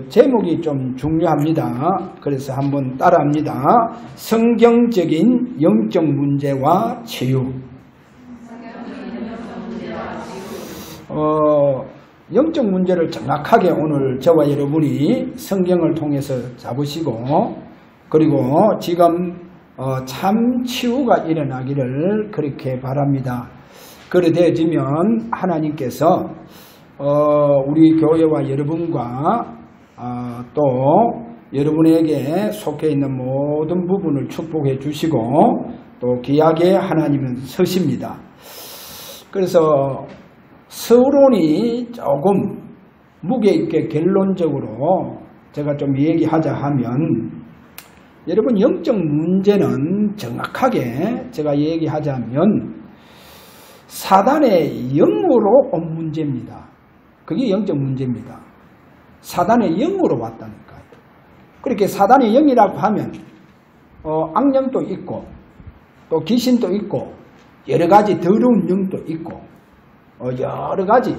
제목이 좀 중요합니다. 그래서 한번 따라합니다. 성경적인 영적 문제와 치유. 영적 문제를 정확하게 오늘 저와 여러분이 성경을 통해서 잡으시고, 그리고 지금 참 치유가 일어나기를 그렇게 바랍니다. 그래 되어지면 하나님께서 우리 교회와 여러분과 또 여러분에게 속해 있는 모든 부분을 축복해 주시고 또 귀하게 하나님은 서십니다. 그래서 서론이 조금 무게 있게 결론적으로 제가 좀 얘기하자 하면, 여러분 영적 문제는 정확하게 제가 얘기하자면 사단의 영으로 온 문제입니다. 그게 영적 문제입니다. 사단의 영으로 왔다니까요. 그렇게 사단의 영이라고 하면 악령도 있고 또 귀신도 있고 여러 가지 더러운 영도 있고 여러 가지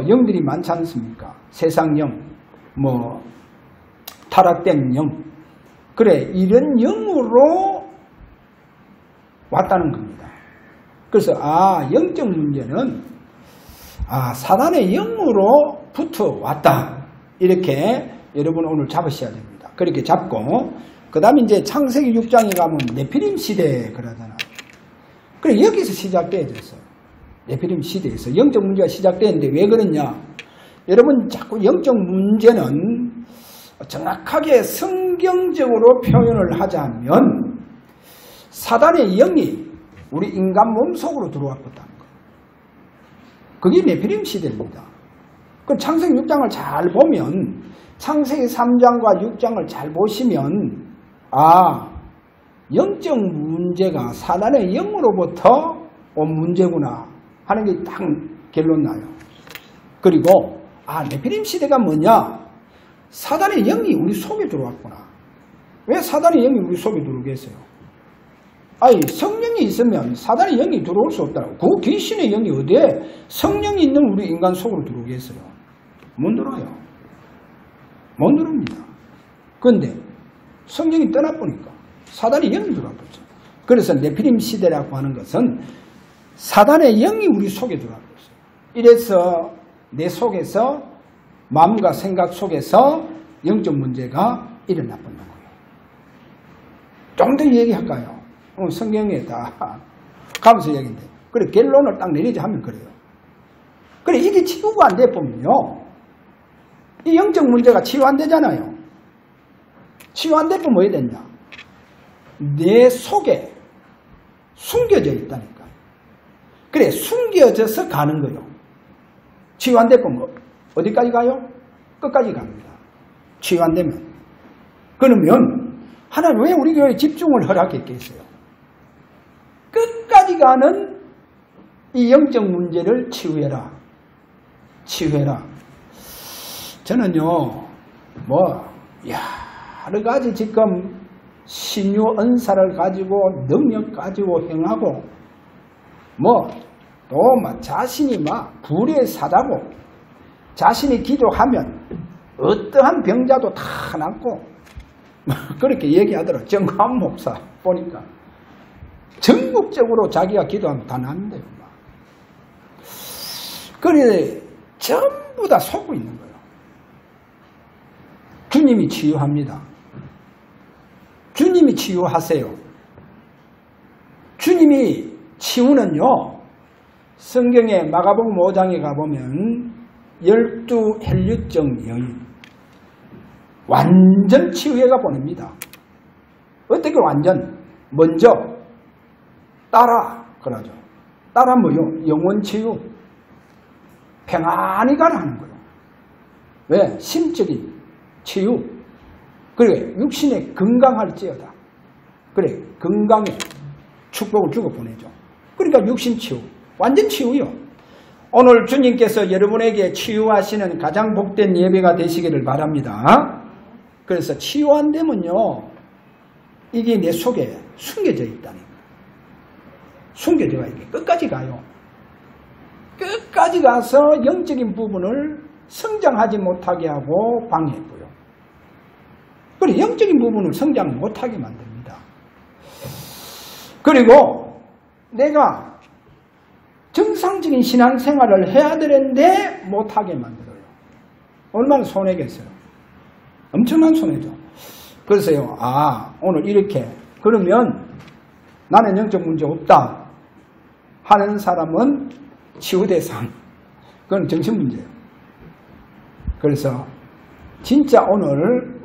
영들이 많지 않습니까? 세상 영, 뭐 타락된 영, 그래 이런 영으로 왔다는 겁니다. 그래서 영적 문제는 사단의 영으로부터 왔다, 이렇게 여러분 오늘 잡으셔야 됩니다. 그렇게 잡고 그 다음에 이제 창세기 6장에 가면 네피림 시대 그러잖아요. 그래 여기서 시작되어졌어요. 네피림 시대에서 영적 문제가 시작되는데 왜 그러냐? 여러분 자꾸 영적 문제는 정확하게 성경적으로 표현을 하자면 사단의 영이 우리 인간 몸속으로 들어왔다는 거예요. 그게 네피림 시대입니다. 그 창세기 6장을 잘 보면, 창세기 3장과 6장을 잘 보시면 영적 문제가 사단의 영으로부터 온 문제구나 하는 게 딱 결론 나요. 그리고 네피림 시대가 뭐냐? 사단의 영이 우리 속에 들어왔구나. 왜 사단의 영이 우리 속에 들어오겠어요? 성령이 있으면 사단의 영이 들어올 수 없다고. 그 귀신의 영이 어디에 성령이 있는 우리 인간 속으로 들어오겠어요? 못 들어요. 못 들어옵니다. 그런데 성령이 떠나보니까 사단의 영이 들어왔죠. 그래서 네피림 시대라고 하는 것은 사단의 영이 우리 속에 들어왔어요. 이래서 내 속에서, 마음과 생각 속에서 영적 문제가 일어나버린 거예요. 좀 더 얘기할까요? 성경에 다 가면서 얘기인데, 그래 결론을 딱 내리자 하면 그래요. 그래 이게 치유가 안 돼 보면요, 이 영적 문제가 치유 안 되잖아요. 치유 안 되면 뭐 해야 되냐? 내 속에 숨겨져 있다니까. 그래 숨겨져서 가는 거예요. 치유 안 되면 어디까지 가요? 끝까지 갑니다. 치유 안 되면. 그러면 하나님 왜 우리 교회에 집중을 허락했겠어요? 끝까지 가는 이 영적 문제를 치유해라. 치유해라. 저는요, 여러 가지 지금 신유 은사를 가지고 능력 가지고 행하고 또 자신이 불의에 사다고 자신이 기도하면 어떠한 병자도 다 낫고 그렇게 얘기하더라고요. 정광 목사 보니까 전국적으로 자기가 기도하면 다 낫는데요. 그래 전부 다 속고 있는 거예요. 주님이 치유합니다. 주님이 치유하세요. 주님이 치유는요, 성경에 마가복음 5장에 가보면 12 혈류증 여인 완전 치유해가 보냅니다. 어떻게 완전? 먼저 따라 그러죠. 따라 뭐요? 영원 치유. 평안히 가라 하는 거예요. 왜? 심적인 치유. 그래 육신에 건강할지어다. 그래 건강에 축복을 주고 보내죠. 그러니까 육신 치유, 완전 치유요. 오늘 주님께서 여러분에게 치유하시는 가장 복된 예배가 되시기를 바랍니다. 그래서 치유 안 되면요, 이게 내 속에 숨겨져 있다니까. 숨겨져가 이게 끝까지 가요. 끝까지 가서 영적인 부분을 성장하지 못하게 하고 방해했고요. 그리고 영적인 부분을 성장 못하게 만듭니다. 그리고 내가 정상적인 신앙생활을 해야 되는데 못하게 만들어요. 얼마나 손해겠어요. 엄청난 손해죠. 그래서요, 오늘 이렇게 그러면 나는 영적 문제 없다 하는 사람은 치유대상, 그건 정신문제예요. 그래서 진짜 오늘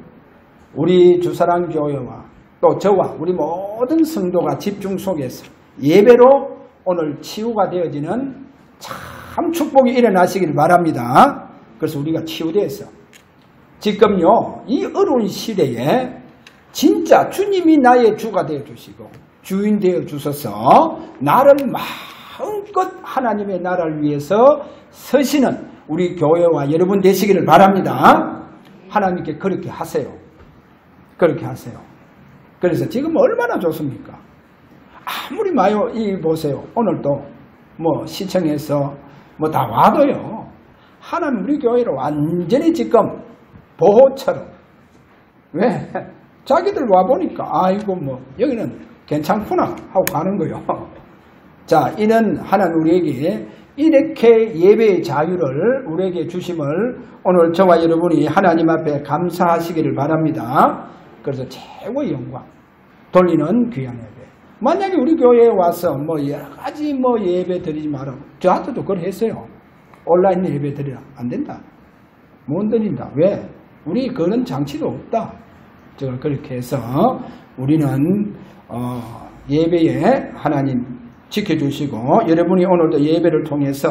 우리 주사랑교회와 또 저와 우리 모든 성도가 집중 속에서 예배로 오늘 치유가 되어지는 참 축복이 일어나시길 바랍니다. 그래서 우리가 치유돼서 지금요 이 어려운 시대에 진짜 주님이 나의 주가 되어주시고 주인 되어주셔서 나를 마음껏 하나님의 나라를 위해서 서시는 우리 교회와 여러분 되시기를 바랍니다. 하나님께 그렇게 하세요. 그렇게 하세요. 그래서 지금 얼마나 좋습니까? 아무리 마요, 보세요. 오늘도 뭐 시청해서 뭐 다 와도요. 하나님 우리 교회를 완전히 지금 보호처럼. 왜? 자기들 와보니까, 아이고 뭐, 여기는 괜찮구나 하고 가는 거요. 자, 이는 하나님 우리에게 이렇게 예배의 자유를 우리에게 주심을 오늘 저와 여러분이 하나님 앞에 감사하시기를 바랍니다. 그래서 최고의 영광 돌리는 귀한 예배. 만약에 우리 교회에 와서 뭐 여러 가지 뭐 예배 드리지 말라고. 저한테도 그걸 했어요. 온라인 예배 드리라. 안 된다. 못 드린다. 왜? 우리 그런 장치도 없다. 제가 그렇게 해서 우리는 예배에 하나님 지켜주시고 여러분이 오늘도 예배를 통해서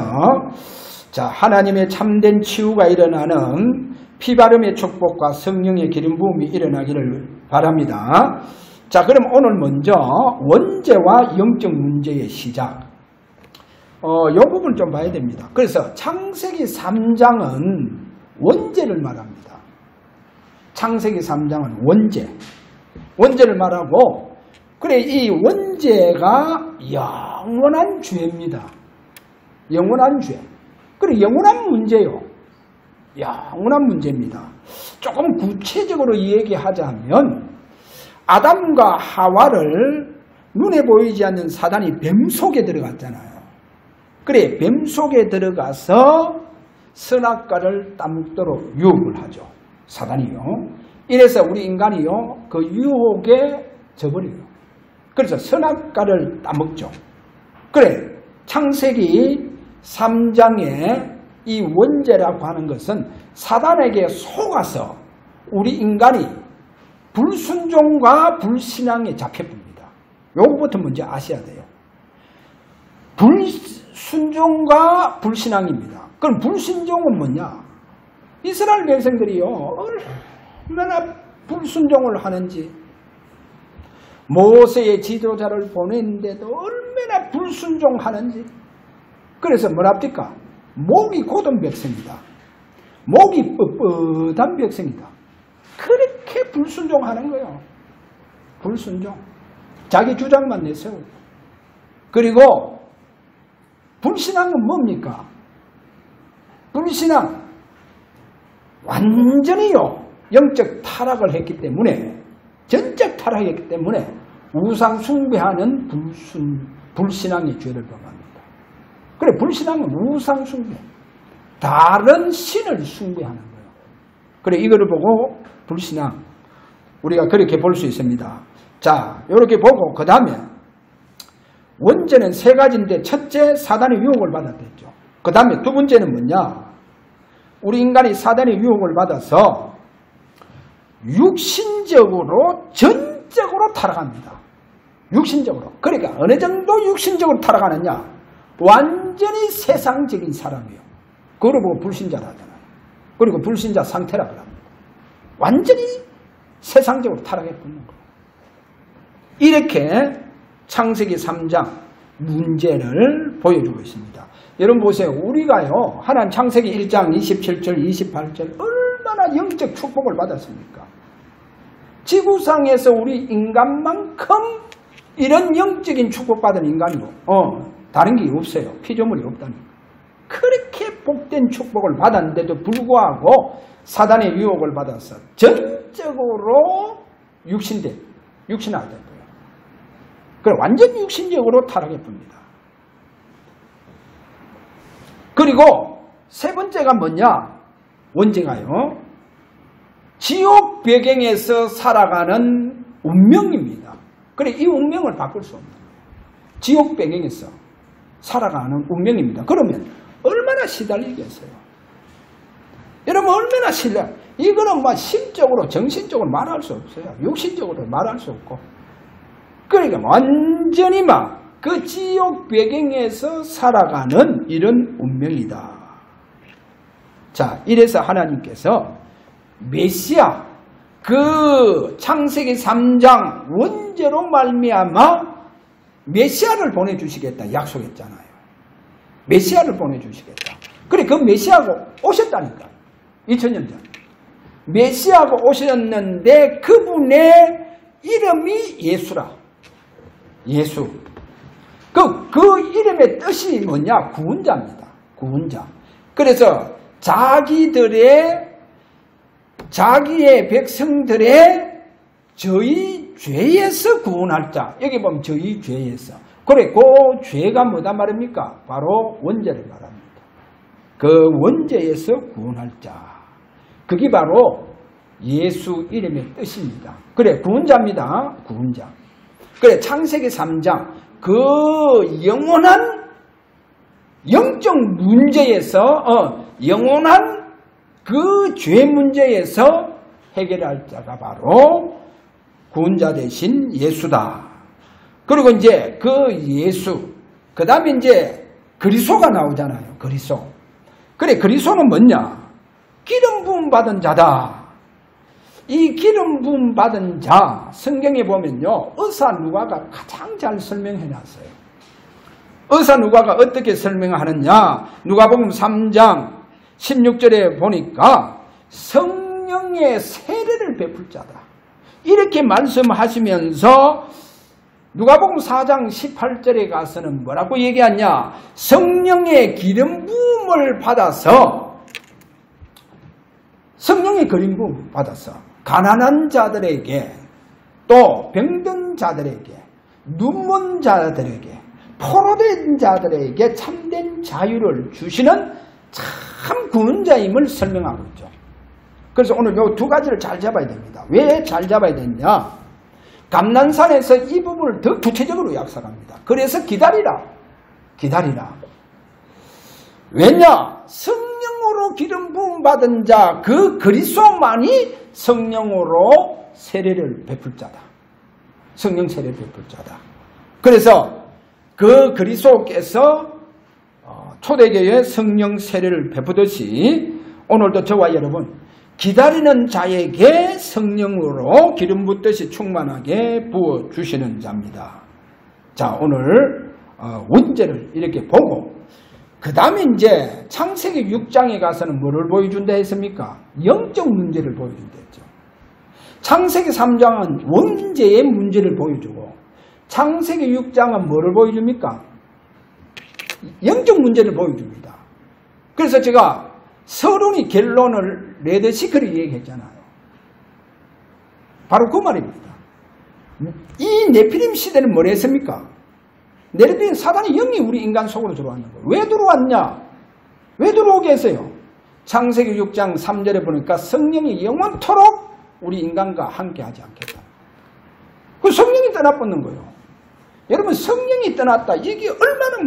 자 하나님의 참된 치유가 일어나는 피바름의 축복과 성령의 기름 부음이 일어나기를 바랍니다. 자 그럼 오늘 먼저 원죄와 영적 문제의 시작 이 부분 좀 봐야 됩니다. 그래서 창세기 3장은 원죄를 말합니다. 창세기 3장은 원죄를 말하고 그래 이 원죄가 영원한 죄입니다. 영원한 죄. 그래 영원한 문제요. 영원한 문제입니다. 조금 구체적으로 얘기하자면 아담과 하와를 눈에 보이지 않는 사단이 뱀 속에 들어갔잖아요. 그래 뱀 속에 들어가서 선악과를 따먹도록 유혹을 하죠. 사단이요. 이래서 우리 인간이요 그 유혹에 져버려요. 그래서 선악과를 따먹죠. 그래 창세기 3장에 이 원죄라고 하는 것은 사단에게 속아서 우리 인간이 불순종과 불신앙에 잡혀봅니다. 요거부터 먼저 아셔야 돼요. 불순종과 불신앙입니다. 그럼 불순종은 뭐냐? 이스라엘 백성들이요 얼마나 불순종을 하는지 모세의 지도자를 보냈는데도 얼마나 불순종하는지 그래서 뭐랍니까? 목이 곧은 백성이다. 목이 뻣뻣한 백성이다. 그렇게 불순종하는 거예요. 불순종. 자기 주장만 내세우고. 그리고 불신앙은 뭡니까? 불신앙. 완전히요. 영적 타락을 했기 때문에 전적 타락했기 때문에 우상 숭배하는 불신앙의 죄를 범합니다. 그래 불신앙은 우상 숭배. 다른 신을 숭배하는 거예요. 그래 이거를 보고 불신앙 우리가 그렇게 볼 수 있습니다. 자 이렇게 보고 그 다음에 원죄는 세 가지인데 첫째 사단의 유혹을 받았댔죠. 그 다음에 두 번째는 뭐냐? 우리 인간이 사단의 유혹을 받아서 육신적으로 전적으로 타락합니다. 육신적으로. 그러니까 어느 정도 육신적으로 타락하느냐? 완전히 세상적인 사람이에요. 그걸 보고 불신자라 하잖아요. 그리고 불신자 상태라고 합니다. 완전히 세상적으로 타락해 버리는 거예요. 이렇게 창세기 3장 문제를 보여주고 있습니다. 여러분 보세요. 우리가요. 하나님 창세기 1장 27절 28절 얼마나 영적 축복을 받았습니까? 지구상에서 우리 인간만큼 이런 영적인 축복받은 인간이 다른 게 없어요. 피조물이 없다니까. 그렇게 복된 축복을 받았는데도 불구하고 사단의 유혹을 받아서 전적으로 육신화된 거예요. 그래 완전 육신적으로 타락해 봅니다. 그리고 세 번째가 뭐냐? 원죄가요. 지옥 배경에서 살아가는 운명입니다. 그래 이 운명을 바꿀 수 없는 거예요. 지옥 배경에서 살아가는 운명입니다. 그러면 얼마나 시달리겠어요? 여러분 얼마나 이거는 뭐 심적으로 정신적으로 말할 수 없어요. 육신적으로 말할 수 없고. 그러니까 완전히 막 그 지옥 배경에서 살아가는 이런 운명이다. 자, 이래서 하나님께서 메시아 그 창세기 3장 원죄로 말미암아 메시아를 보내주시겠다 약속했잖아요. 메시아를 보내주시겠다. 그래 그 메시아가 오셨다니까. 2000년 전 메시아가 오셨는데 그분의 이름이 예수라. 예수. 그 이름의 뜻이 뭐냐? 구원자입니다. 구원자. 그래서 자기의 백성들의 저희 죄에서 구원할 자. 여기 보면 저희 죄에서. 그래, 그 죄가 뭐다 말입니까? 바로 원죄를 말합니다. 그 원죄에서 구원할 자. 그게 바로 예수 이름의 뜻입니다. 그래, 구원자입니다. 구원자. 그래, 창세기 3장. 그 영원한 영적 문제에서, 영원한 그 죄 문제에서 해결할 자가 바로 구원자 대신 예수다. 그리고 이제 그 예수, 그 다음에 이제 그리스도가 나오잖아요. 그리스도. 그래, 그리스도는 뭐냐? 기름 부음 받은 자다. 이 기름 부음 받은 자, 성경에 보면요, 의사 누가가 가장 잘 설명해 놨어요. 의사 누가가 어떻게 설명하느냐? 누가복음 3장 16절에 보니까 성령의 세례를 베풀 자다. 이렇게 말씀하시면서 누가복음 4장 18절에 가서는 뭐라고 얘기하냐? 성령의 기름 부음을 받아서 성령의 기름 부음을 받아서 가난한 자들에게 또 병든 자들에게 눈먼 자들에게 포로된 자들에게 참된 자유를 주시는 참 구원자임을 설명하고 있죠. 그래서 오늘 이 두 가지를 잘 잡아야 됩니다. 왜 잘 잡아야 되냐? 감난산에서 이 부분을 더 구체적으로 약속합니다. 그래서 기다리라. 기다리라. 왜냐? 성령으로 기름 부음 받은 자, 그 그리스도만이 성령으로 세례를 베풀 자다. 성령 세례를 베풀 자다. 그래서 그 그리스도께서 초대교회에 성령 세례를 베푸듯이 오늘도 저와 여러분 기다리는 자에게 성령으로 기름 붓듯이 충만하게 부어주시는 자입니다. 자, 오늘 원죄를 이렇게 보고 그 다음에 이제 창세기 6장에 가서는 뭐를 보여준다 했습니까? 영적 문제를 보여준다 했죠. 창세기 3장은 원죄의 문제를 보여주고 창세기 6장은 뭐를 보여줍니까? 영적 문제를 보여줍니다. 그래서 제가 서론이 결론을 내듯이 그렇게 얘기했잖아요. 바로 그 말입니다. 이 네피림 시대는 뭘 했습니까? 네피림 사단이 영이 우리 인간 속으로 들어왔는 거예요. 왜 들어왔냐? 왜 들어오게 했어요? 창세기 6장 3절에 보니까 성령이 영원토록 우리 인간과 함께 하지 않겠다. 그 성령이 떠나버리는 거예요. 여러분 성령이 떠났다. 이게 얼마나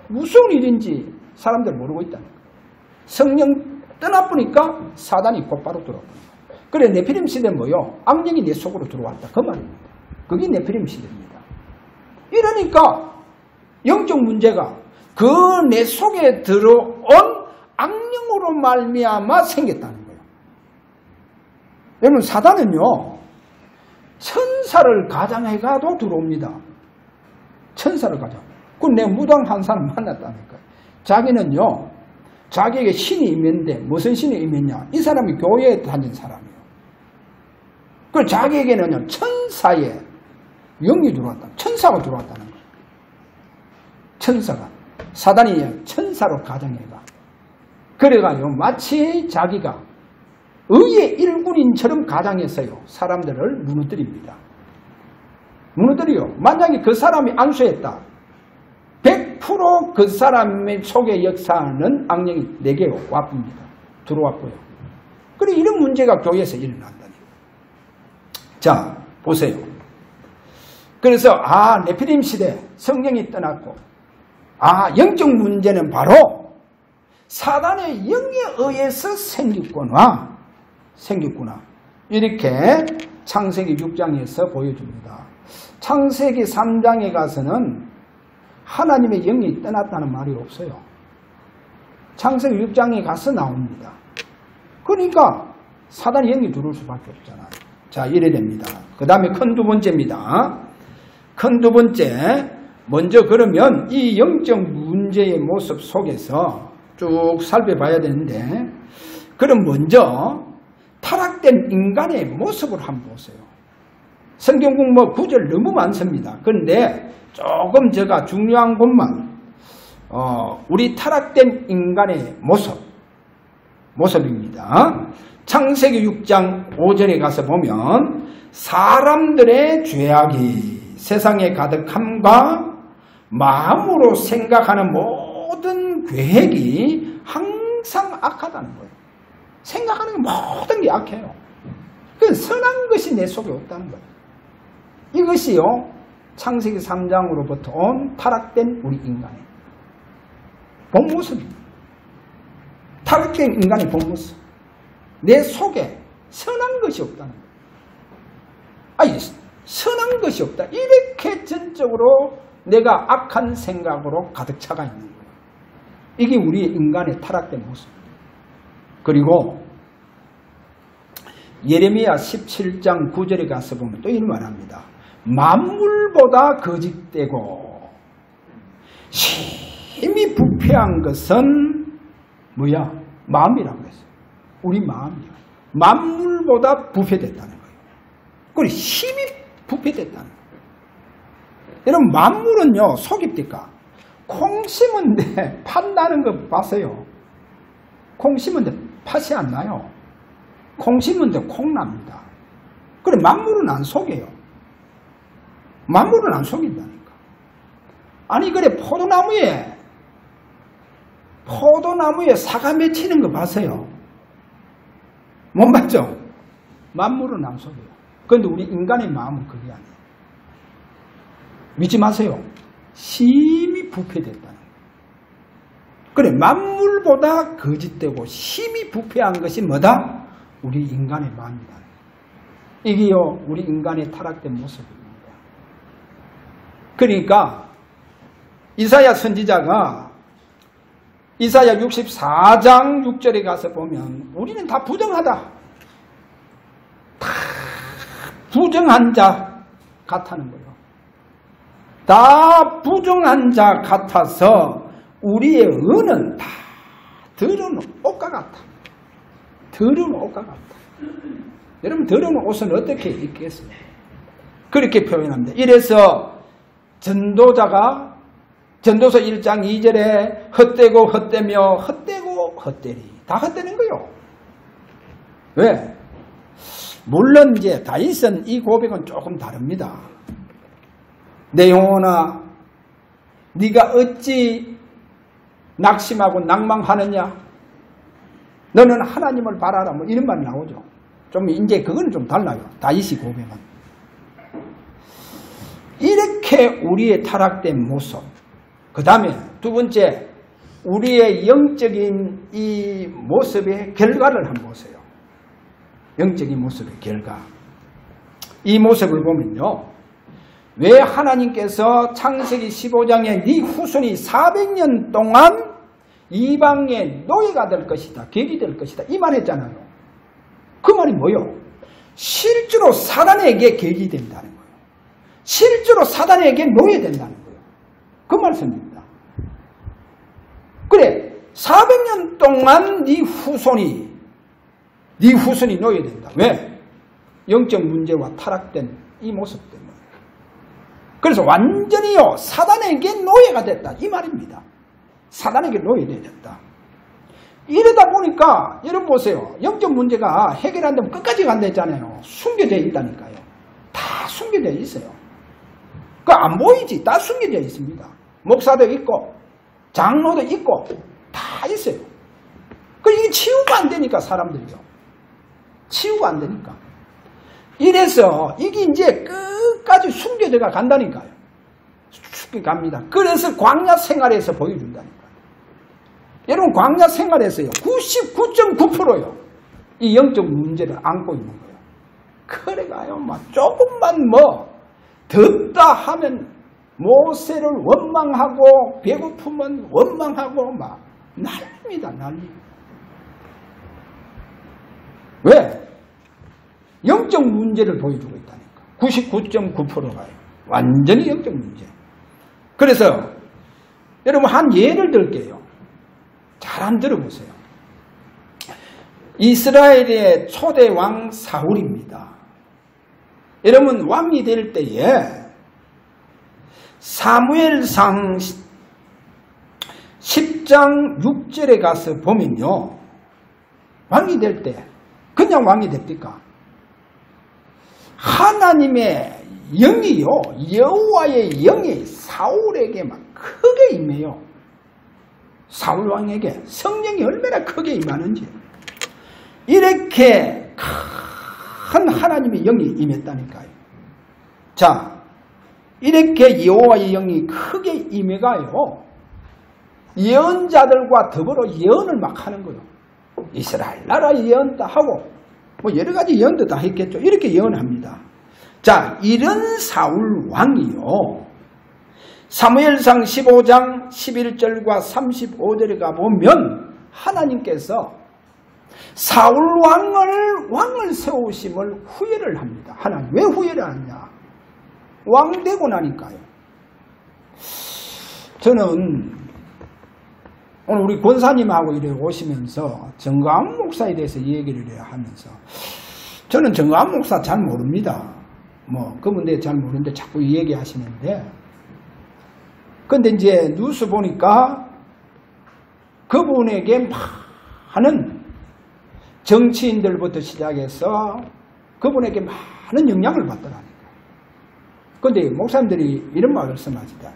무슨 일인지 사람들 모르고 있다는 거예요. 성령 떠나보니까 사단이 곧바로 들어옵니다. 그래 네피림 시대는 뭐요? 악령이 내 속으로 들어왔다. 그 말입니다. 그게 네피림 시대입니다. 이러니까 영적 문제가 그 내 속에 들어온 악령으로 말미암아 생겼다는 거예요. 여러분 사단은요 천사를 가장해가도 들어옵니다. 천사를 가장. 그럼 내 무당 한 사람 만났다니까요. 자기는요 자기에게 신이 임했는데 무슨 신이 임했냐? 이 사람이 교회에 다닌 사람이에요. 그 자기에게는요 천사의 영이 들어왔다. 천사가 들어왔다는 거예요. 천사가. 사단이 천사로 가정해가. 그래가요 마치 자기가 의의 일군인처럼 가장해서요 사람들을 무너뜨립니다. 무너뜨려요. 만약에 그 사람이 안수했다. 100% 그 사람의 속에 역사하는 악령이 내게 와쁩니다. 들어왔고요. 그래 이런 문제가 교회에서 일어난다니. 자 보세요. 그래서 네피림 시대 성령이 떠났고 영적 문제는 바로 사단의 영에 의해서 생겼구나. 이렇게 창세기 6장에서 보여줍니다. 창세기 3장에 가서는 하나님의 영이 떠났다는 말이 없어요. 창세기 6장에 가서 나옵니다. 그러니까 사단의 영이 들어올 수밖에 없잖아요. 자, 이래 됩니다. 그 다음에 큰 두 번째입니다. 큰 두 번째, 먼저 그러면 이 영적 문제의 모습 속에서 쭉 살펴봐야 되는데, 그럼 먼저 타락된 인간의 모습을 한번 보세요. 성경 공부 구절 너무 많습니다. 그런데 조금 제가 중요한 것만 우리 타락된 인간의 모습입니다. 창세기 6장 5절에 가서 보면 사람들의 죄악이 세상에 가득함과 마음으로 생각하는 모든 계획이 항상 악하다는 거예요. 생각하는 모든 게 악해요. 그 선한 것이 내 속에 없다는 거예요. 이것이요 창세기 3장으로부터 온 타락된 우리 인간의 본 모습입니다. 타락된 인간의 본 모습. 내 속에 선한 것이 없다는 거예요. 선한 것이 없다. 이렇게 전적으로 내가 악한 생각으로 가득 차가 있는 거예요. 이게 우리 인간의 타락된 모습입니다. 그리고 예레미야 17장 9절에 가서 보면 또 이런 말합니다. 만물보다 거짓되고 심히 부패한 것은 뭐야? 마음이라고 했어요. 우리 마음이요. 만물보다 부패됐다는 거예요. 그리고 심히 부패됐다는 거예요. 여러분 만물은요 속입니까? 콩 심은데 팥 나는 거 봤어요? 콩 심은데 팥이 안 나요. 콩 심은데 콩 납니다. 그래 만물은 안 속여요. 만물은 안 속인다니까. 아니 그래 포도나무에 사과 맺히는 거 봤어요? 못 봤죠? 만물은 안 속여요. 그런데 우리 인간의 마음은 그게 아니에요. 믿지 마세요. 심히 부패됐다는 거예요. 그래 만물보다 거짓되고 심히 부패한 것이 뭐다? 우리 인간의 마음이다. 이게요 우리 인간의 타락된 모습입니다. 그러니까 이사야 선지자가 이사야 64장 6절에 가서 보면 우리는 다 부정하다. 다 부정한 자 같다는 거예요. 다 부정한 자 같아서 우리의 은은 다 더러운 옷과 같다. 더러운 옷과 같다. 여러분 더러운 옷은 어떻게 입겠어요? 그렇게 표현합니다. 이래서 전도서 1장 2절에 헛되고 헛되며 헛되고 헛되리. 다 헛되는 거요. 왜? 물론 이제 다윗은 이 고백은 조금 다릅니다. 내 영혼아 네가 어찌 낙심하고 낭망하느냐? 너는 하나님을 바라라. 뭐 이런 말이 나오죠. 좀 이제 그건 좀 달라요. 다윗이 고백은. 이렇게 우리의 타락된 모습. 그 다음에 두 번째 우리의 영적인 이 모습의 결과를 한번 보세요. 영적인 모습의 결과. 이 모습을 보면요. 왜 하나님께서 창세기 15장에 네 후손이 400년 동안 이방의 노예가 될 것이다. 객이 될 것이다. 이 말 했잖아요. 그 말이 뭐예요? 실제로 사단에게 객이 된다는 거예요. 실제로 사단에게 노예된다는 거예요. 그 말씀입니다. 그래 400년 동안 네 후손이 노예된다. 왜? 영적 문제와 타락된 이 모습 때문에. 그래서 완전히요 사단에게 노예가 됐다 이 말입니다. 사단에게 노예되어졌다. 이러다 보니까 여러분 보세요. 영적 문제가 해결 안 되면 끝까지 간다 했잖아요. 숨겨져 있다니까요. 다 숨겨져 있어요. 그 안 보이지. 다 숨겨져 있습니다. 목사도 있고 장로도 있고 다 있어요. 그 이게 치유가 안 되니까 사람들이요. 치유가 안 되니까. 이래서 이게 이제 끝까지 숨겨져가 간다니까요. 갑니다. 그래서 광야 생활에서 보여준다니까요. 여러분 광야 생활에서요 99.9%요 이 영적 문제를 안고 있는 거예요. 그래가요 막 조금만 뭐 덥다 하면 모세를 원망하고 배고프면 원망하고 막 난립니다. 난리. 왜? 영적 문제를 보여주고 있다니까. 99.9%가요. 완전히 영적 문제. 그래서 여러분 한 예를 들게요. 잘 한번 들어보세요. 이스라엘의 초대 왕 사울입니다. 여러분 왕이 될 때에 사무엘상 10장 6절에 가서 보면요. 왕이 될 때 그냥 왕이 됩니까? 하나님의 영이요. 여호와의 영이 사울에게 막 크게 임해요. 사울 왕에게 성령이 얼마나 크게 임하는지. 이렇게 큰 하나님의 영이 임했다니까요. 자, 이렇게 여호와의 영이 크게 임해가요. 예언자들과 더불어 예언을 막 하는 거예요. 이스라엘 나라 예언도 하고 뭐 여러 가지 예언도 다 했겠죠. 이렇게 예언합니다. 자, 이런 사울 왕이요. 사무엘상 15장 11절과 35절에 가보면 하나님께서 사울 왕을 세우심을 후회를 합니다. 하나님 왜 후회를 하냐? 왕 되고 나니까요. 저는 오늘 우리 권사님하고 이래 오시면서 정광 목사에 대해서 얘기를 하면서 저는 정광 목사 잘 모릅니다. 뭐 그분에 잘 모르는데 자꾸 얘기하시는데 근데 이제 뉴스 보니까 그분에게 많은 정치인들부터 시작해서 그분에게 많은 영향을 받더라니까. 근데 목사님들이 이런 말씀하시다.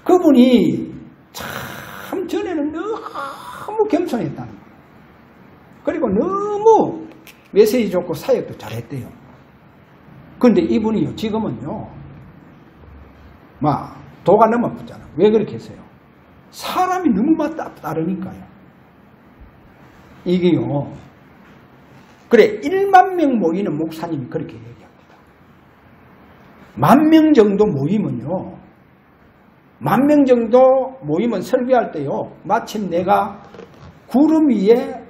그분이 참 전에는 너무 겸손했다는 거예요. 그리고 너무 메시지 좋고 사역도 잘했대요. 근데 이분이요 지금은요 막 도가 넘어붙잖아. 왜 그렇게 했어요? 사람이 너무 따르니까요. 이게요. 그래 1만 명 모이는 목사님이 그렇게 얘기합니다. 10,000명 정도 모이면요. 10,000명 정도 모이면 설교할 때요. 마침 내가 구름 위에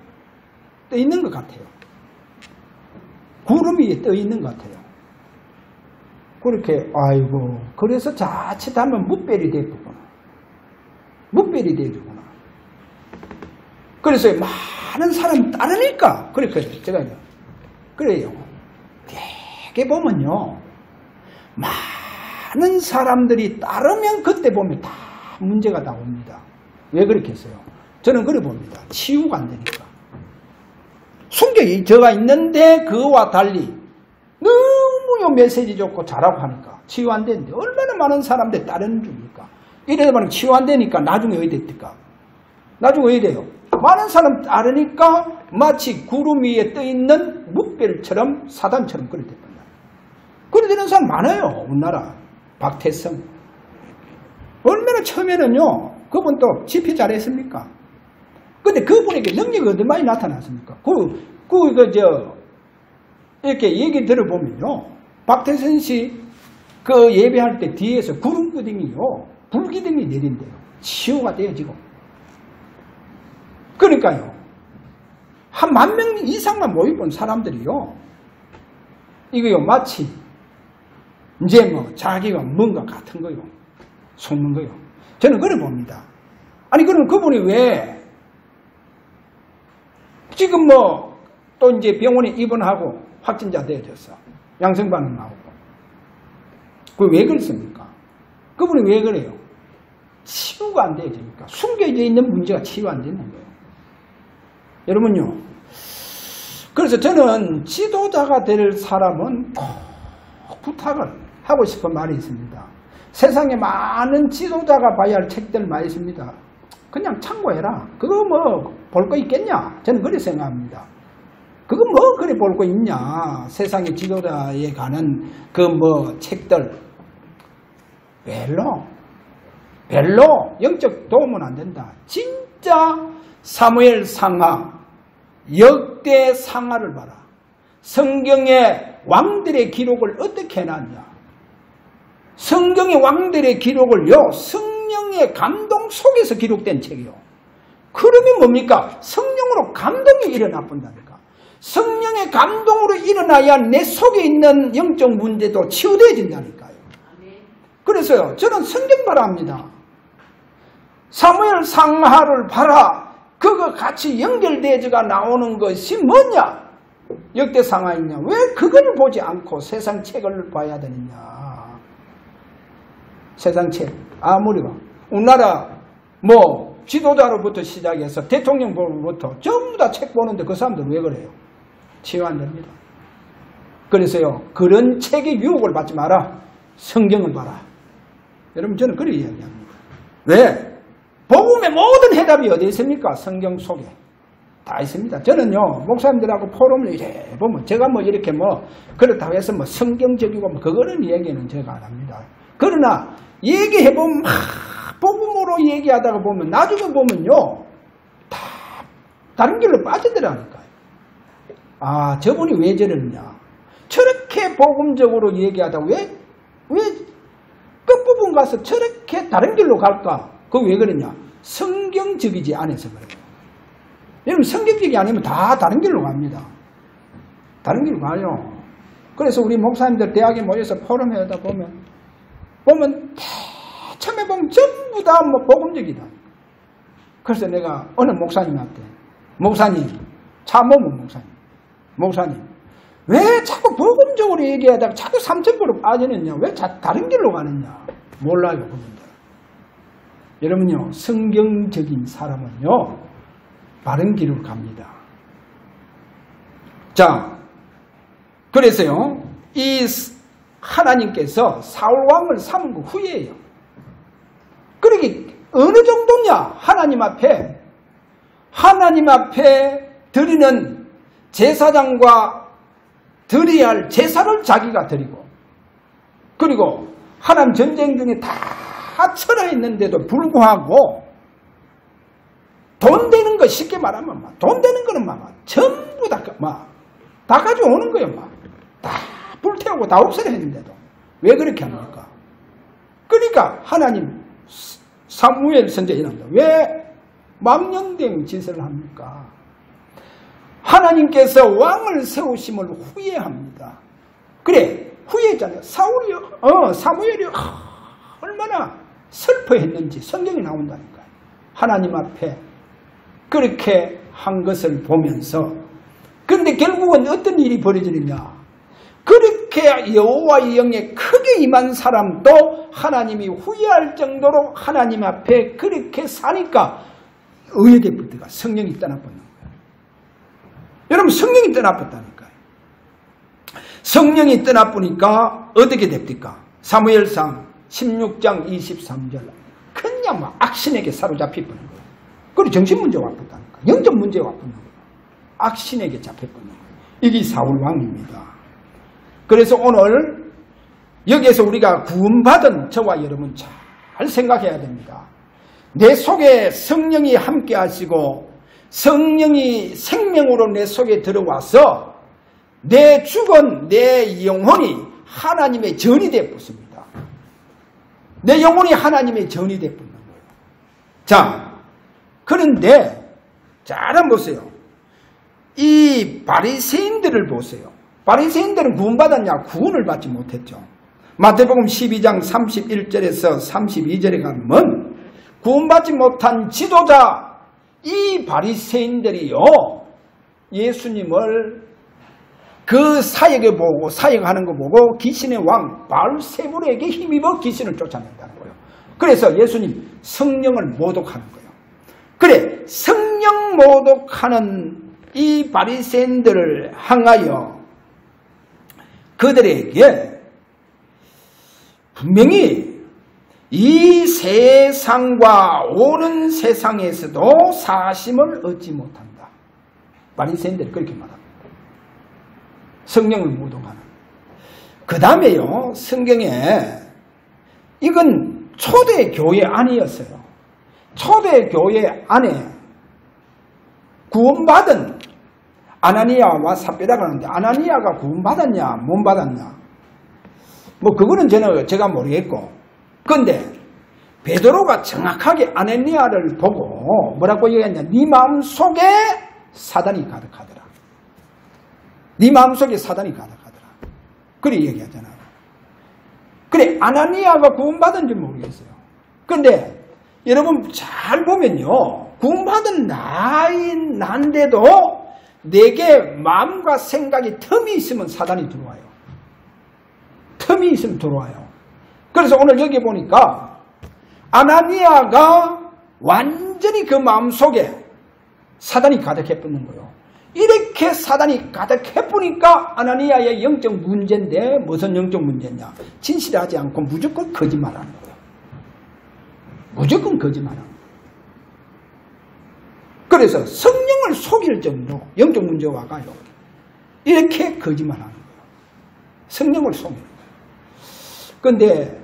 떠 있는 것 같아요. 구름 위에 떠 있는 것 같아요. 그렇게 아이고 그래서 자칫하면 무별이 되구나. 무별이 되구나. 그래서 많은 사람이 따르니까 그렇게 제가 그래요. 되게 보면요. 많은 사람들이 따르면 그때 보면 다 문제가 다 옵니다. 왜 그렇게 했어요? 저는 그래 봅니다. 치유가 안 되니까. 숨겨져가 있는데 그와 달리 너무 메시지 좋고 잘하고 하니까 치유 안 되는데 얼마나 많은 사람들이 따르는 중입니까? 이래다 보니까 치유 안 되니까 나중에 왜 됩니까? 나중에 왜 돼요? 많은 사람 따르니까 마치 구름 위에 떠있는 무별처럼 사단처럼 그래 됐단 말이에요. 그래 되는 사람 많아요. 우리나라 박태성 얼마나 처음에는요 그분 또 집회 잘했습니까? 근데 그분에게 능력이 어디 많이 나타났습니까? 이렇게 얘기 들어보면요 박태선 씨 그 예배할 때 뒤에서 구름기둥이요 불기둥이 내린대요. 치유가 돼요 지금. 그러니까요 한 10,000명 이상만 모여본 사람들이요 이거요 마치 이제 뭐 자기가 뭔가 같은 거요 속는 거요. 저는 그래 봅니다. 아니 그럼 그분이 왜 지금 뭐 또 이제 병원에 입원하고 확진자 되어졌어. 양성반응 나오고. 그게 왜 그렇습니까? 그분이 왜 그래요? 치유가 안 되어집니까? 숨겨져 있는 문제가 치유 안 되는 거예요. 여러분요. 그래서 저는 지도자가 될 사람은 꼭 부탁을 하고 싶은 말이 있습니다. 세상에 많은 지도자가 봐야 할 책들 많이 있습니다. 그냥 참고해라. 그거 뭐 볼 거 있겠냐? 저는 그렇게 생각합니다. 그거 뭐 그래 볼 거 있냐? 세상의 지도자에 관한 그 뭐 책들 별로 영적 도움은 안 된다. 진짜 사무엘 상하, 역대 상하를 봐라. 성경의 왕들의 기록을 어떻게 해놨냐? 성경의 왕들의 기록을요, 성령의 감동 속에서 기록된 책이요. 그러면 뭡니까? 성령으로 감동이 일어나 본다니까. 성령의 감동으로 일어나야 내 속에 있는 영적 문제도 치유되어진다니까요. 그래서요, 저는 성경 봐라 합니다. 사무엘 상하를 봐라. 그거 같이 연결되어가 나오는 것이 뭐냐? 역대 상하이냐? 왜 그걸 보지 않고 세상 책을 봐야 되느냐? 세상 책. 아무리 봐. 우리나라 뭐 지도자로부터 시작해서 대통령부터 전부 다 책 보는데 그 사람들 왜 그래요? 치유 안 됩니다. 그래서요, 그런 책의 유혹을 받지 마라. 성경을 봐라. 여러분, 저는 그렇게 이야기합니다. 왜? 복음의 모든 해답이 어디 있습니까? 성경 속에 다 있습니다. 저는요, 목사님들하고 포럼을 이래 보면 제가 뭐 이렇게 뭐 그렇다고 해서 뭐 성경적이고 뭐 그거는 얘기는 제가 안 합니다. 그러나 얘기해보면 복음으로 얘기하다가 보면 나중에 보면요, 다 다른 길로 빠지더라니까요. 아, 저분이 왜 저러느냐? 저렇게 복음적으로 얘기하다가 왜 끝부분 가서 저렇게 다른 길로 갈까? 그거 왜 그러냐? 성경적이지 않아서 그래요. 여러분, 성경적이 아니면 다 다른 길로 갑니다. 다른 길로 가요. 그래서 우리 목사님들 대학에 모여서 포럼하다 보면 처음에 보면 전부 다 뭐 복음적이다. 그래서 내가 어느 목사님한테, 목사님, 참모문 목사님, 왜 자꾸 복음적으로 얘기하다가 자꾸 삼천포로 빠지느냐? 왜 다른 길로 가느냐? 몰라요, 그분들. 여러분요, 성경적인 사람은요, 바른 길을 갑니다. 자, 그래서요, 이 하나님께서 사울왕을 삼은 그 후에요. 그러기 어느 정도냐? 하나님 앞에 드리는 제사장과 드려야 할 제사를 자기가 드리고, 그리고 하나님 전쟁 중에 다 철회했는데도 불구하고 돈 되는 거, 쉽게 말하면 돈 되는 거는 전부 다 가져오는 거예요. 다 불태우고 다 없애려 했는데도 왜 그렇게 합니까? 그러니까 하나님, 사무엘 선지자입니다. 왜 망령된 짓을 합니까? 하나님께서 왕을 세우심을 후회합니다. 그래, 후회했잖아요. 사무엘이 얼마나 슬퍼했는지 성경이 나온다니까요. 하나님 앞에 그렇게 한 것을 보면서, 그런데 결국은 어떤 일이 벌어지느냐? 그렇게 여호와의 영에 크게 임한 사람도 하나님이 후회할 정도로 하나님 앞에 그렇게 사니까 의외대부터가 성령이 떠나버린 거예요. 여러분, 성령이 떠나버렸다니까요. 성령이 떠나보니까 어떻게 됩니까? 사무엘상 16장 23절. 그냥 악신에게 사로잡혀버린 거예요. 그리고 정신문제 왔다니까. 영적 문제 왔다는 거예요. 악신에게 잡혀버린 거예요. 이게 사울왕입니다. 그래서 오늘 여기에서 우리가 구원받은 저와 여러분 잘 생각해야 됩니다. 내 속에 성령이 함께 하시고 성령이 생명으로 내 속에 들어와서 내 죽은 내 영혼이 하나님의 전이 되었습니다. 내 영혼이 하나님의 전이 되었는 거예요. 자, 그런데 잘 한번 보세요. 이 바리새인들을 보세요. 바리새인들은 구원받았냐? 구원을 받지 못했죠. 마태복음 12장 31절에서 32절에 가면 구원받지 못한 지도자 이 바리새인들이요, 예수님을 그 사역을 보고, 사역하는 거 보고 귀신의 왕 바알세불에게 힘입어 귀신을 쫓아낸다는 거예요. 그래서 예수님 성령을 모독하는 거예요. 그래, 성령 모독하는 이 바리새인들을 향하여 그들에게 분명히 이 세상과 오는 세상에서도 사심을 얻지 못한다. 바리새인들이 그렇게 말합니다. 성령을 모독하는. 그 다음에요, 성경에 이건 초대교회 아니었어요. 초대교회 안에 구원받은 아나니아와 삽비라가 하는데 아나니아가 구원받았냐 못 받았냐 뭐 그거는 제가 모르겠고, 그런데 베드로가 정확하게 아나니아를 보고 뭐라고 얘기했냐, 네 마음속에 사단이 가득하더라. 네 마음속에 사단이 가득하더라. 그래 얘기하잖아요. 그래, 아나니아가 구원받은지 모르겠어요. 그런데 여러분 잘 보면요, 구원받은 난데도 내게 마음과 생각이 틈이 있으면 사단이 들어와요. 틈이 있으면 들어와요. 그래서 오늘 여기 보니까 아나니아가 완전히 그 마음속에 사단이 가득해 뿌는 거예요. 이렇게 사단이 가득해 뿌니까 아나니아의 영적 문제인데, 무슨 영적 문제냐, 진실하지 않고 무조건 거짓말하는 거예요. 무조건 거짓말하는 거예요. 그래서 성령을 속일 정도로 영적 문제가 와가요. 이렇게 거짓말하는 거예요. 성령을 속이는 거예요. 그런데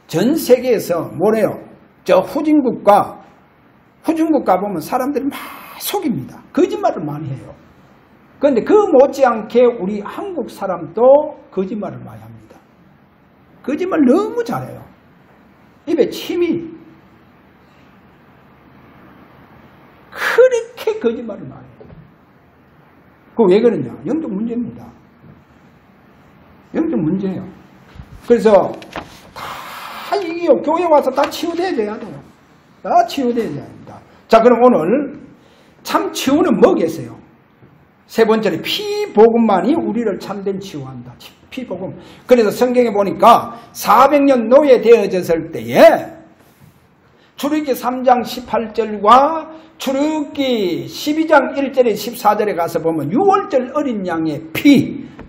전 세계에서 뭐래요? 저 후진국 가보면 사람들이 막 속입니다. 거짓말을 많이 해요. 그런데 그 못지않게 우리 한국 사람도 거짓말을 많이 합니다. 거짓말 너무 잘해요. 입에 침이 그렇게 거짓말을 많이 해요. 그거 왜 그러냐? 영적 문제입니다. 영적 문제예요. 그래서 다 이게 교회 와서 다 치유되어야 돼요. 다 치유되어야 합니다. 자, 그럼 오늘 참 치유는 뭐겠어요? 세 번째로 피복음만이 우리를 참된 치유한다. 피복음. 그래서 성경에 보니까 400년 노예되어졌을 때에 출애굽기 3장 18절과 출애굽기 12장 1절에 14절에 가서 보면 6월절 어린 양의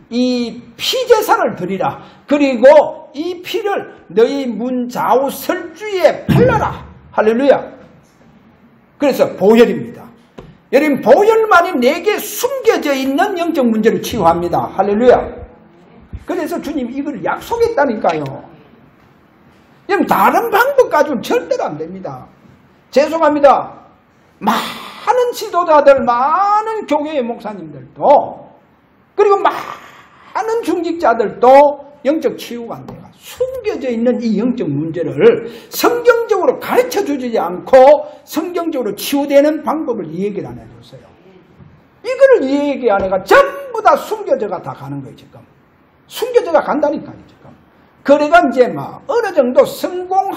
이 피제사를 드리라. 그리고 이 피를 너희 문 좌우 설주에 발라라. 할렐루야. 그래서 보혈입니다. 여러분, 보혈만이 내게 숨겨져 있는 영적 문제를 치유합니다. 할렐루야. 그래서 주님 이걸 약속했다니까요. 여러분, 다른 방법 가지고는 절대로 안 됩니다. 죄송합니다. 많은 지도자들, 많은 교회의 목사님들도, 그리고 많은 중직자들도 영적 치유가 안 돼요. 숨겨져 있는 이 영적 문제를 성경적으로 가르쳐 주지 않고 성경적으로 치유되는 방법을 얘기를 안 해줬어요. 이거를 얘기 안 해가 전부 다 숨겨져가 다 가는 거예요, 지금. 숨겨져가 간다니까요, 지금. 그래가 이제 막 어느 정도 성공의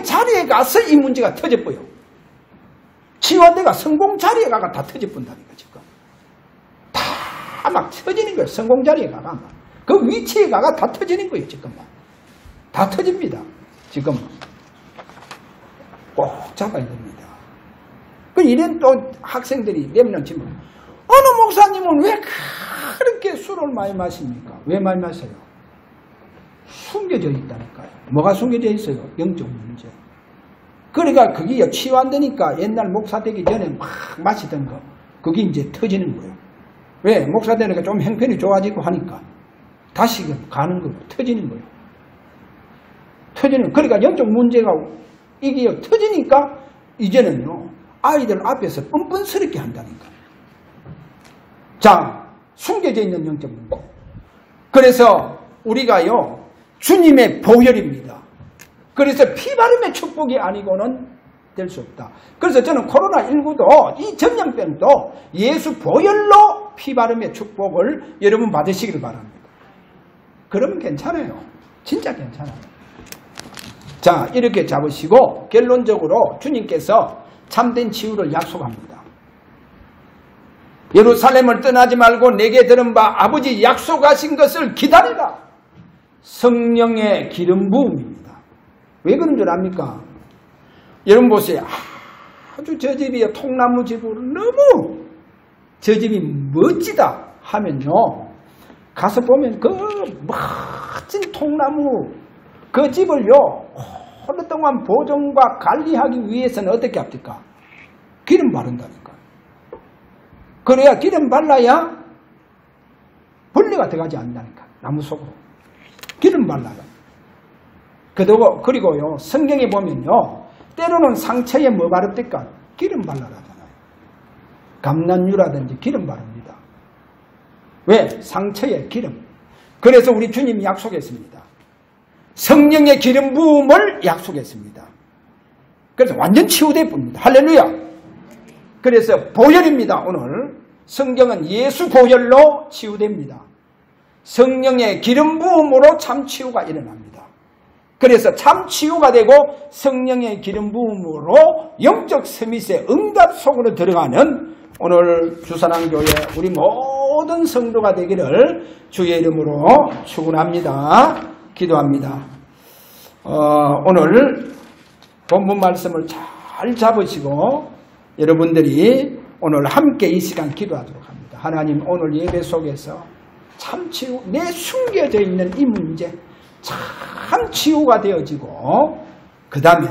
자리에 가서 이 문제가 터져버려. 치유한데가 성공 자리에 가가 다 터져본다니까, 지금. 다 막 터지는 거예요, 성공 자리에 가가 막. 그 위치에 가가 다 터지는 거예요, 지금. 다 터집니다. 지금. 꼭 잡아야 됩니다. 이런 또 학생들이 내면 지금, 어느 목사님은 왜 그렇게 술을 많이 마십니까? 왜 많이 마셔요? 숨겨져 있다니까요. 뭐가 숨겨져 있어요? 영적 문제. 그러니까 그게 치유 안 되니까 옛날 목사 되기 전에 막 마시던 거, 그게 이제 터지는 거예요. 왜? 목사 되니까 좀 형편이 좋아지고 하니까. 다시금 가는 거예요. 터지는 거예요. 그러니까 영적 문제가 이게 터지니까 이제는요, 아이들 앞에서 뻔뻔스럽게 한다니까. 자, 숨겨져 있는 영적 문제. 그래서 우리가요, 주님의 보혈입니다. 그래서 피바름의 축복이 아니고는 될 수 없다. 그래서 저는 코로나19도 이 전염병도 예수 보혈로 피바름의 축복을 여러분 받으시기를 바랍니다. 그러면 괜찮아요. 진짜 괜찮아요. 자, 이렇게 잡으시고 결론적으로 주님께서 참된 치유를 약속합니다. 예루살렘을 떠나지 말고 내게 들은 바 아버지 약속하신 것을 기다리라. 성령의 기름 부음입니다. 왜 그런 줄 압니까? 여러분 보세요. 아주 저 집이 통나무 집으로 너무 저 집이 멋지다 하면요. 가서 보면 그 멋진 통나무 그 집을요. 오랫동안 보존과 관리하기 위해서는 어떻게 합니까? 기름 바른다니까. 그래야 기름 발라야 벌레가 들어가지 않는다니까. 나무 속으로. 기름 발라요. 그리고요. 성경에 보면요. 때로는 상처에 뭐 바릅니까? 기름 발라라잖아요. 감난유라든지 기름 바릅니다. 왜? 상처에 기름. 그래서 우리 주님이 약속했습니다. 성령의 기름 부음을 약속했습니다. 그래서 완전 치유될 뿐입니다. 할렐루야. 그래서 보혈입니다. 오늘 성경은 예수 보혈로 치유됩니다. 성령의 기름 부음으로 참 치유가 일어납니다. 그래서 참 치유가 되고 성령의 기름 부음으로 영적 서밋의 응답 속으로 들어가는 오늘 주산항교회 우리 모든 성도가 되기를 주의 이름으로 축원합니다. 기도합니다. 오늘 본문 말씀을 잘 잡으시고 여러분들이 오늘 함께 이 시간 기도하도록 합니다. 하나님 오늘 예배 속에서 참 치유, 내 숨겨져 있는 이 문제 참 치유가 되어지고 그 다음에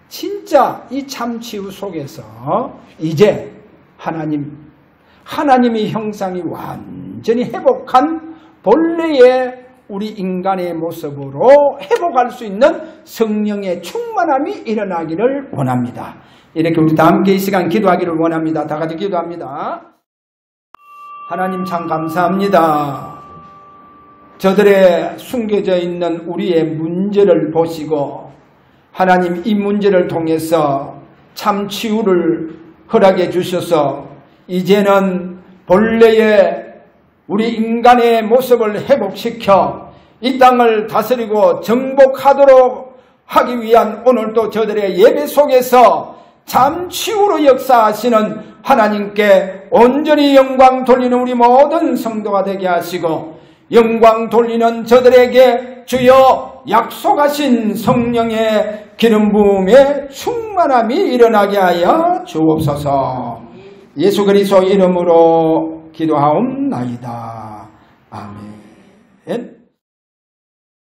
진짜 이 참 치유 속에서 이제 하나님의 형상이 완전히 회복한 본래의 우리 인간의 모습으로 회복할 수 있는 성령의 충만함이 일어나기를 원합니다. 이렇게 우리 다 함께 이 시간 기도하기를 원합니다. 다 같이 기도합니다. 하나님 참 감사합니다. 저들의 숨겨져 있는 우리의 문제를 보시고 하나님 이 문제를 통해서 참 치유를 허락해 주셔서 이제는 본래의 우리 인간의 모습을 회복시켜 이 땅을 다스리고 정복하도록 하기 위한 오늘도 저들의 예배 속에서 참 치유로 역사하시는 하나님께 온전히 영광 돌리는 우리 모든 성도가 되게 하시고 영광 돌리는 저들에게 주여 약속하신 성령의 기름 부음의 충만함이 일어나게 하여 주옵소서. 예수 그리스도 이름으로 기도하옵나이다. 아멘.